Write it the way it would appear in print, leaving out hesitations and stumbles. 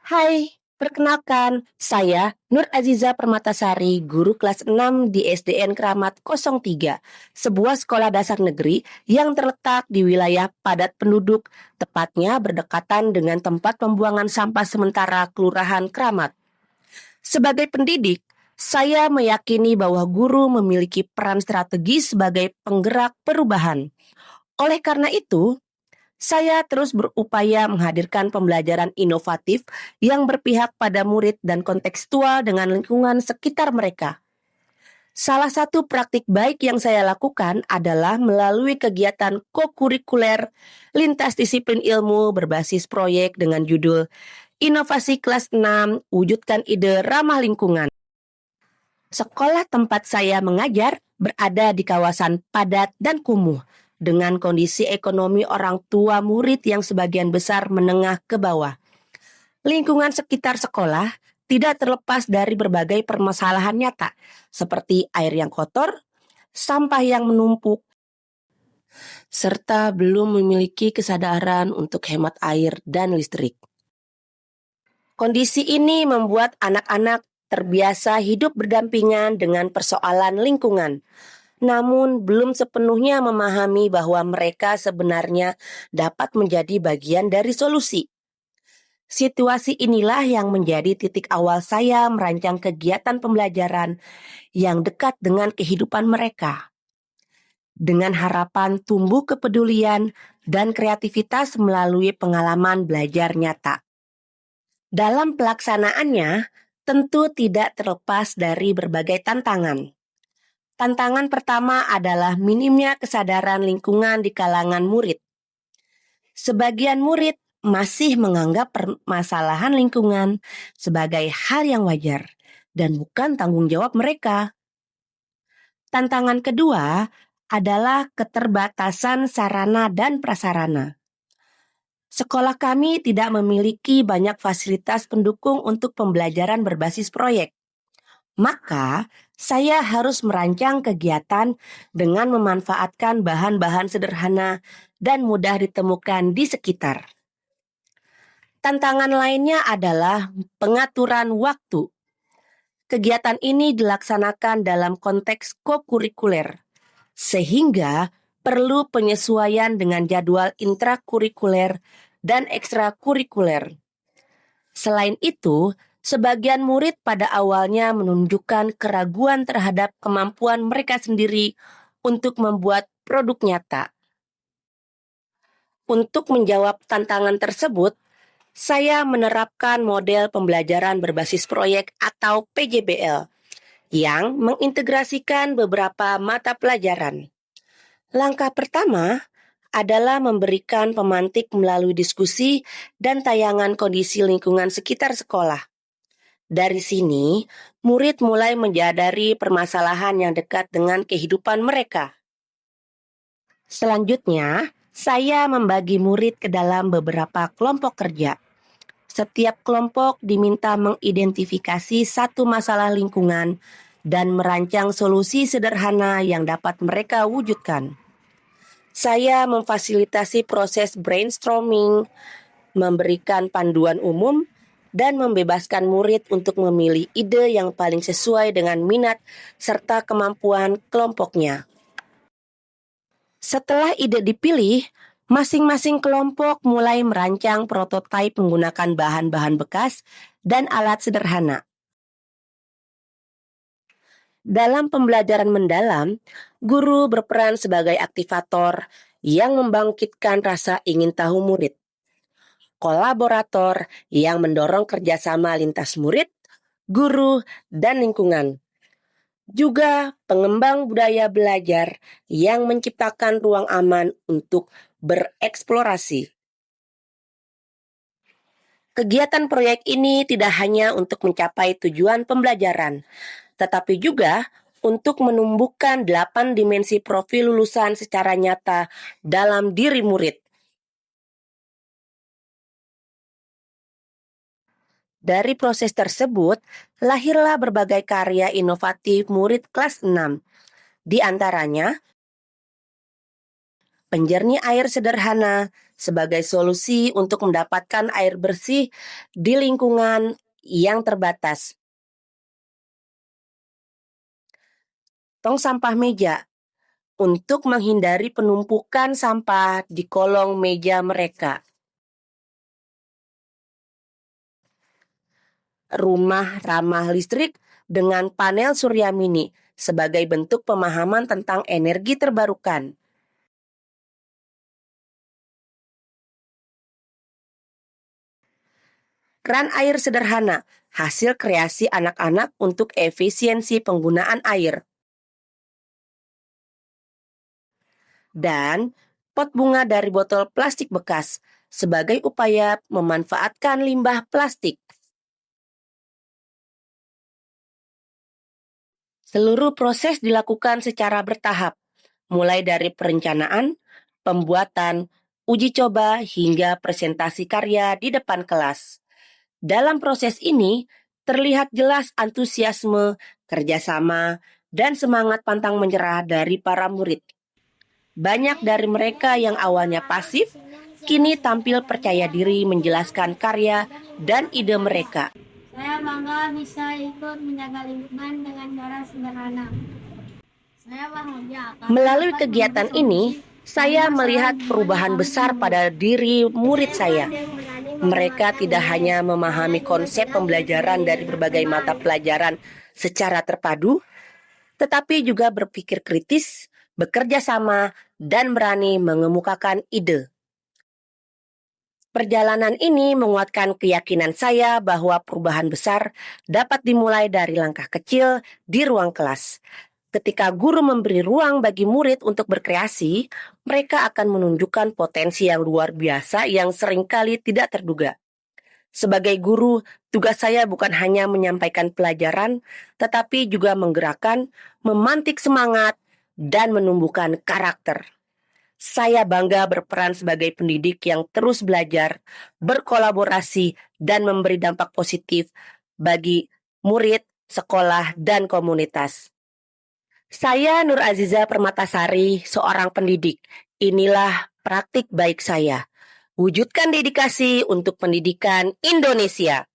Hai, perkenalkan, saya Nur Aziza Permatasari, guru kelas 6 di SDN Keramat 03, sebuah sekolah dasar negeri yang terletak di wilayah padat penduduk, tepatnya berdekatan dengan tempat pembuangan sampah sementara Kelurahan Keramat. Sebagai pendidik, saya meyakini bahwa guru memiliki peran strategis sebagai penggerak perubahan. Oleh karena itu, saya terus berupaya menghadirkan pembelajaran inovatif yang berpihak pada murid dan kontekstual dengan lingkungan sekitar mereka. Salah satu praktik baik yang saya lakukan adalah melalui kegiatan kokurikuler lintas disiplin ilmu berbasis proyek dengan judul Inovasi Kelas 6 Wujudkan Ide Ramah Lingkungan. Sekolah tempat saya mengajar berada di kawasan padat dan kumuh, dengan kondisi ekonomi orang tua murid yang sebagian besar menengah ke bawah. Lingkungan sekitar sekolah tidak terlepas dari berbagai permasalahan nyata, seperti air yang kotor, sampah yang menumpuk, serta belum memiliki kesadaran untuk hemat air dan listrik. Kondisi ini membuat anak-anak terbiasa hidup berdampingan dengan persoalan lingkungan, namun belum sepenuhnya memahami bahwa mereka sebenarnya dapat menjadi bagian dari solusi. Situasi inilah yang menjadi titik awal saya merancang kegiatan pembelajaran yang dekat dengan kehidupan mereka, dengan harapan tumbuh kepedulian dan kreativitas melalui pengalaman belajar nyata. Dalam pelaksanaannya, tentu tidak terlepas dari berbagai tantangan. Tantangan pertama adalah minimnya kesadaran lingkungan di kalangan murid. Sebagian murid masih menganggap permasalahan lingkungan sebagai hal yang wajar dan bukan tanggung jawab mereka. Tantangan kedua adalah keterbatasan sarana dan prasarana. Sekolah kami tidak memiliki banyak fasilitas pendukung untuk pembelajaran berbasis proyek. Maka, saya harus merancang kegiatan dengan memanfaatkan bahan-bahan sederhana dan mudah ditemukan di sekitar. Tantangan lainnya adalah pengaturan waktu. Kegiatan ini dilaksanakan dalam konteks kokurikuler, sehingga perlu penyesuaian dengan jadwal intrakurikuler dan ekstrakurikuler. Selain itu, sebagian murid pada awalnya menunjukkan keraguan terhadap kemampuan mereka sendiri untuk membuat produk nyata. Untuk menjawab tantangan tersebut, saya menerapkan model pembelajaran berbasis proyek atau PJBL yang mengintegrasikan beberapa mata pelajaran. Langkah pertama adalah memberikan pemantik melalui diskusi dan tayangan kondisi lingkungan sekitar sekolah. Dari sini, murid mulai menyadari permasalahan yang dekat dengan kehidupan mereka. Selanjutnya, saya membagi murid ke dalam beberapa kelompok kerja. Setiap kelompok diminta mengidentifikasi satu masalah lingkungan dan merancang solusi sederhana yang dapat mereka wujudkan. Saya memfasilitasi proses brainstorming, memberikan panduan umum, dan membebaskan murid untuk memilih ide yang paling sesuai dengan minat serta kemampuan kelompoknya. Setelah ide dipilih, masing-masing kelompok mulai merancang prototipe menggunakan bahan-bahan bekas dan alat sederhana. Dalam pembelajaran mendalam, guru berperan sebagai aktivator yang membangkitkan rasa ingin tahu murid, kolaborator yang mendorong kerjasama lintas murid, guru, dan lingkungan. Juga pengembang budaya belajar yang menciptakan ruang aman untuk bereksplorasi. Kegiatan proyek ini tidak hanya untuk mencapai tujuan pembelajaran, tetapi juga untuk menumbuhkan 8 dimensi profil lulusan secara nyata dalam diri murid. Dari proses tersebut, lahirlah berbagai karya inovatif murid kelas 6. Di antaranya, penjernih air sederhana sebagai solusi untuk mendapatkan air bersih di lingkungan yang terbatas. Tong sampah meja untuk menghindari penumpukan sampah di kolong meja mereka. Rumah ramah listrik dengan panel surya mini sebagai bentuk pemahaman tentang energi terbarukan. Kran air sederhana, hasil kreasi anak-anak untuk efisiensi penggunaan air. Dan pot bunga dari botol plastik bekas sebagai upaya memanfaatkan limbah plastik. Seluruh proses dilakukan secara bertahap, mulai dari perencanaan, pembuatan, uji coba, hingga presentasi karya di depan kelas. Dalam proses ini, terlihat jelas antusiasme, kerjasama, dan semangat pantang menyerah dari para murid. Banyak dari mereka yang awalnya pasif, kini tampil percaya diri menjelaskan karya dan ide mereka. Saya bangga bisa ikut menjaga lingkungan dengan cara sederhana. Saya bahagia karena Melalui dapat kegiatan memberi ini, solusi saya pada melihat masalah perubahan lingkungan besar kami pada diri murid saya. temui. Mereka tidak hanya memahami konsep pembelajaran dari berbagai mata pelajaran secara terpadu, tetapi juga berpikir kritis, bekerja sama, dan berani mengemukakan ide. Perjalanan ini menguatkan keyakinan saya bahwa perubahan besar dapat dimulai dari langkah kecil di ruang kelas. Ketika guru memberi ruang bagi murid untuk berkreasi, mereka akan menunjukkan potensi yang luar biasa yang seringkali tidak terduga. Sebagai guru, tugas saya bukan hanya menyampaikan pelajaran, tetapi juga menggerakkan, memantik semangat, dan menumbuhkan karakter. Saya bangga berperan sebagai pendidik yang terus belajar, berkolaborasi, dan memberi dampak positif bagi murid, sekolah, dan komunitas. Saya Nur Aziza Permatasari, seorang pendidik. Inilah praktik baik saya. Wujudkan dedikasi untuk pendidikan Indonesia.